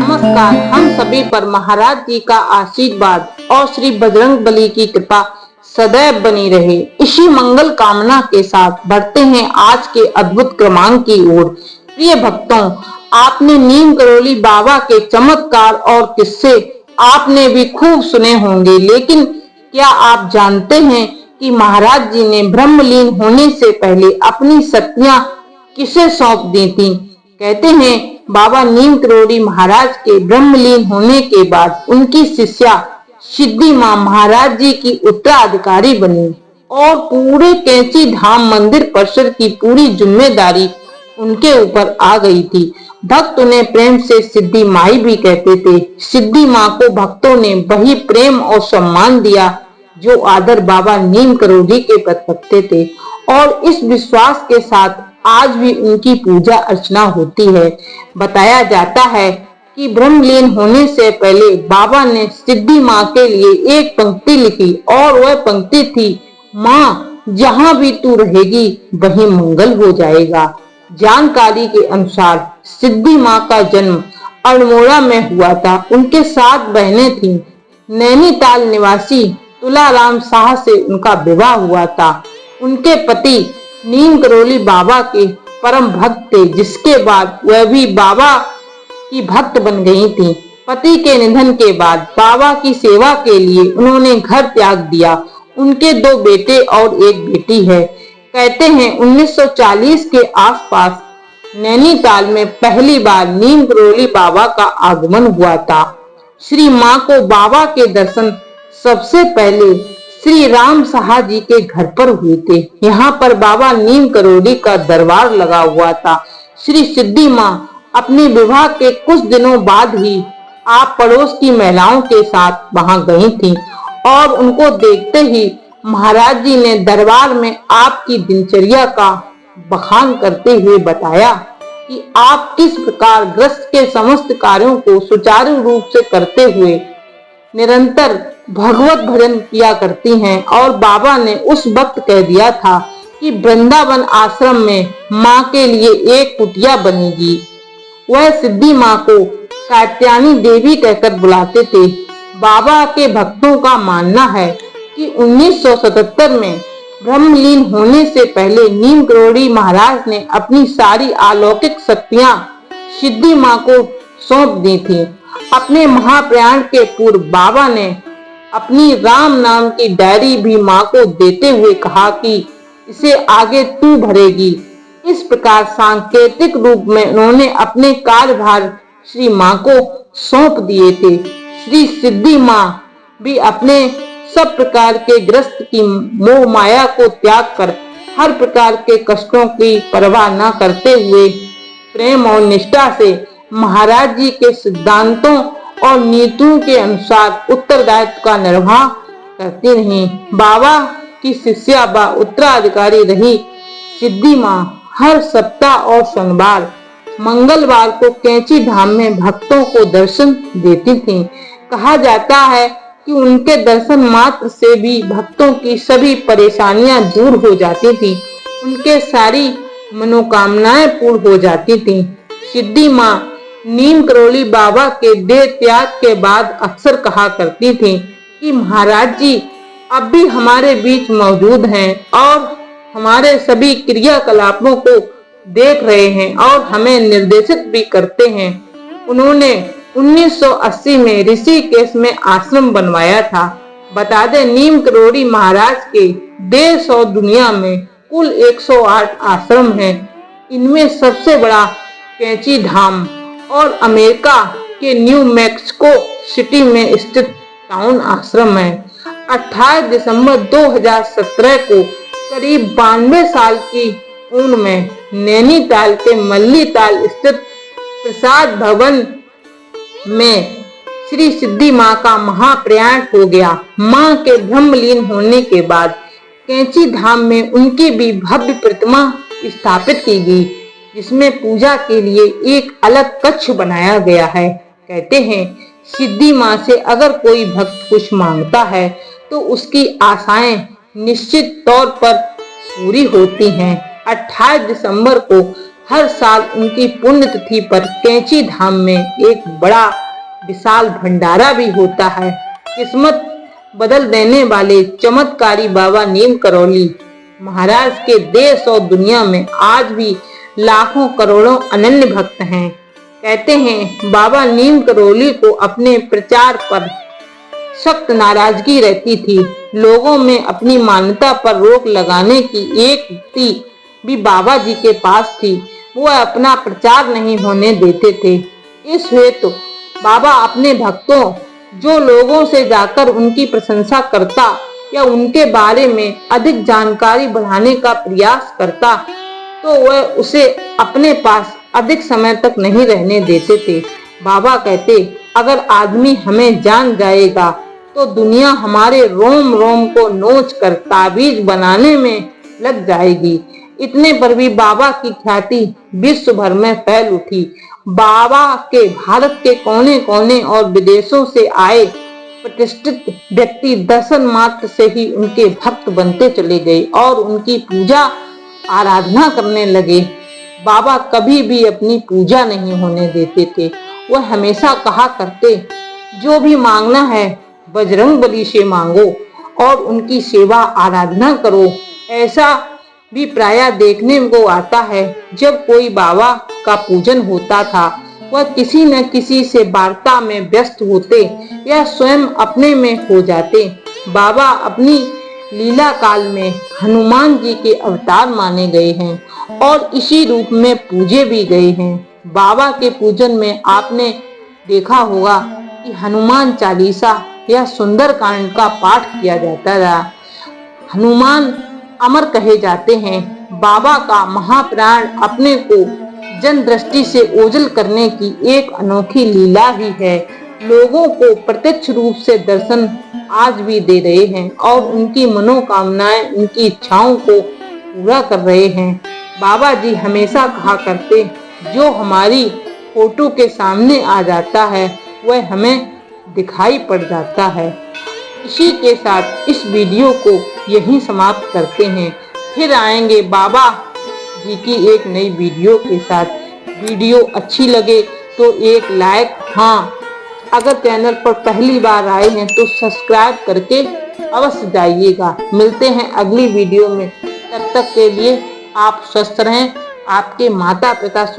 नमस्कार। हम सभी पर महाराज जी का आशीर्वाद और श्री बजरंग बली की कृपा सदैव बनी रहे। इसी मंगल कामना के साथ बढ़ते हैं आज के अद्भुत क्रमांक की ओर। प्रिय भक्तों, आपने नीम करोली बाबा के चमत्कार और किस्से आपने भी खूब सुने होंगे, लेकिन क्या आप जानते हैं कि महाराज जी ने ब्रह्मलीन होने से पहले अपनी शक्तियां किसे सौंप दी थी? कहते हैं बाबा नीम करोली महाराज के ब्रह्मलीन होने के बाद उनकी शिष्या सिद्धि मां महाराज जी की उत्तराधिकारी बनी और पूरे कैंची धाम मंदिर परिसर की पूरी जिम्मेदारी उनके ऊपर आ गई थी। भक्त उन्हें प्रेम से सिद्धि माई भी कहते थे। सिद्धि मां को भक्तों ने वही प्रेम और सम्मान दिया जो आदर बाबा नीम करोली के प्रति रखते थे, और इस विश्वास के साथ आज भी उनकी पूजा अर्चना होती है। बताया जाता है कि ब्रह्मलीन होने से पहले बाबा ने सिद्धि मां के लिए एक पंक्ति लिखी और वह पंक्ति थी, माँ जहाँ भी तू रहेगी वहीं मंगल हो जाएगा। जानकारी के अनुसार सिद्धि मां का जन्म अल्मोड़ा में हुआ था। उनके 7 बहनें थीं। नैनीताल निवासी तुलाराम शाह से उनका विवाह हुआ था। उनके पति नीम करोली बाबा के परम भक्त थे, जिसके बाद वह भी बाबा की भक्त बन गई थी। पति के निधन के बाद बाबा की सेवा के लिए उन्होंने घर त्याग दिया। उनके 2 बेटे और 1 बेटी है। कहते हैं 1940 के आसपास नैनीताल में पहली बार नीम करोली बाबा का आगमन हुआ था। श्री मां को बाबा के दर्शन सबसे पहले श्री राम शाह जी के घर पर हुए थे। यहाँ पर बाबा नीम करोली का दरबार लगा हुआ था। श्री सिद्धि मां अपने विवाह के कुछ दिनों बाद ही आप पड़ोस की महिलाओं के साथ वहां गई थीं, और उनको देखते ही महाराज जी ने दरबार में आपकी दिनचर्या का बखान करते हुए बताया कि आप किस प्रकार गृहस्थ के समस्त कार्यों को सुचारू रूप से करते हुए निरंतर भगवत भजन किया करती हैं। और बाबा ने उस वक्त कह दिया था कि वृंदावन आश्रम में माँ के लिए एक कुटिया बनेगी। वह सिद्धि माँ को कात्यायनी देवी कहकर बुलाते थे। बाबा के भक्तों का मानना है कि 1977 में ब्रह्मलीन होने से पहले नीम करोली महाराज ने अपनी सारी अलौकिक शक्तियां सिद्धि माँ को सौंप दी थी। अपने महाप्रयाण के पूर्व बाबा ने अपनी राम नाम की डायरी भी माँ को देते हुए कहा कि इसे आगे तू भरेगी। इस प्रकार सांकेतिक रूप में उन्होंने अपने कार्यभार श्री माँ को सौंप दिए थे। श्री सिद्धि माँ भी अपने सब प्रकार के ग्रस्त की मोह माया को त्याग कर हर प्रकार के कष्टों की परवाह न करते हुए प्रेम और निष्ठा से महाराज जी के सिद्धांतों और नीतियों के अनुसार उत्तरदायित्व का निर्वाह करती रही। बाबा की शिष्या व उत्तराधिकारी रही सिद्धि मां हर सप्ताह और शनिवार मंगलवार को कैंची धाम में भक्तों को दर्शन देती थी। कहा जाता है कि उनके दर्शन मात्र से भी भक्तों की सभी परेशानियां दूर हो जाती थी। उनके सारी मनोकामनाएं पूर्ण हो जाती थी। सिद्धि मां नीम करोली बाबा के देह त्याग के बाद अक्सर कहा करती थी कि महाराज जी अब भी हमारे बीच मौजूद हैं और हमारे सभी क्रियाकलापों को देख रहे हैं और हमें निर्देशित भी करते हैं। उन्होंने 1980 में ऋषिकेश में आश्रम बनवाया था। बता दें, नीम करोली महाराज के देश और दुनिया में कुल 108 आश्रम हैं। इनमें सबसे बड़ा कैंची धाम और अमेरिका के न्यू मैक्सिको सिटी में स्थित टाउन आश्रम है। 28 दिसंबर 2017 को करीब 92 साल की उम्र में नैनीताल के मल्लीताल स्थित प्रसाद भवन में श्री सिद्धि माँ का महाप्रयाण हो गया। माँ के ब्रह्मलीन होने के बाद कैंची धाम में उनकी भी भव्य प्रतिमा स्थापित की गई, जिसमें पूजा के लिए एक अलग कक्ष बनाया गया है। कहते हैं सिद्धि माँ से अगर कोई भक्त कुछ मांगता है तो उसकी आशाएं निश्चित तौर पर पूरी होती हैं। 28 दिसंबर को हर साल उनकी पुण्यतिथि पर कैंची धाम में एक बड़ा विशाल भंडारा भी होता है। किस्मत बदल देने वाले चमत्कारी बाबा नीम करौली महाराज के देश और दुनिया में आज भी लाखों करोड़ों अनन्य भक्त हैं। कहते हैं बाबा नीम करौली को अपने प्रचार पर सख्त नाराजगी रहती थी। लोगों में अपनी मान्यता पर रोक लगाने की एक युक्ति भी बाबा जी के पास थी। वो अपना प्रचार नहीं होने देते थे। इस हेतु बाबा अपने भक्तों जो लोगों से जाकर उनकी प्रशंसा करता या उनके बारे में अधिक जानकारी बढ़ाने का प्रयास करता तो वह उसे अपने पास अधिक समय तक नहीं रहने देते थे। बाबा कहते अगर आदमी हमें जान जाएगा तो दुनिया हमारे रोम रोम को नोच कर ताबीज बनाने में लग जाएगी। इतने पर भी बाबा की ख्याति विश्व भर में फैल उठी। बाबा के भारत के कोने कोने और विदेशों से आए प्रतिष्ठित व्यक्ति दर्शन मात्र से ही उनके भक्त बनते चले गए और उनकी पूजा आराधना करने लगे। बाबा कभी भी अपनी पूजा नहीं होने देते थे। वह हमेशा कहा करते जो भी मांगना है बजरंग बली से मांगो और उनकी सेवा आराधना करो। ऐसा भी प्रायः देखने को आता है जब कोई बाबा का पूजन होता था वह किसी न किसी से वार्ता में व्यस्त होते या स्वयं अपने में खो जाते। बाबा अपनी लीला काल में हनुमान जी के अवतार माने गए हैं और इसी रूप में पूजे भी गए हैं। बाबा के पूजन में आपने देखा होगा कि हनुमान चालीसा या सुंदरकांड का पाठ किया जाता था। हनुमान अमर कहे जाते हैं। बाबा का महाप्राण अपने को जन दृष्टि से ओझल करने की एक अनोखी लीला ही है। लोगों को प्रत्यक्ष रूप से दर्शन आज भी दे रहे हैं और उनकी मनोकामनाएं उनकी इच्छाओं को पूरा कर रहे हैं। बाबा जी हमेशा कहा करते जो हमारी फोटो के सामने आ जाता है वह हमें दिखाई पड़ जाता है। इसी के साथ इस वीडियो को यहीं समाप्त करते हैं। फिर आएंगे बाबा जी की एक नई वीडियो के साथ। वीडियो अच्छी लगे तो एक लाइक, हाँ अगर चैनल पर पहली बार आए हैं तो सब्सक्राइब करके अवश्य जाइएगा। मिलते हैं अगली वीडियो में। तब तक के लिए आप स्वस्थ रहें, आपके माता पिता स्वस्थ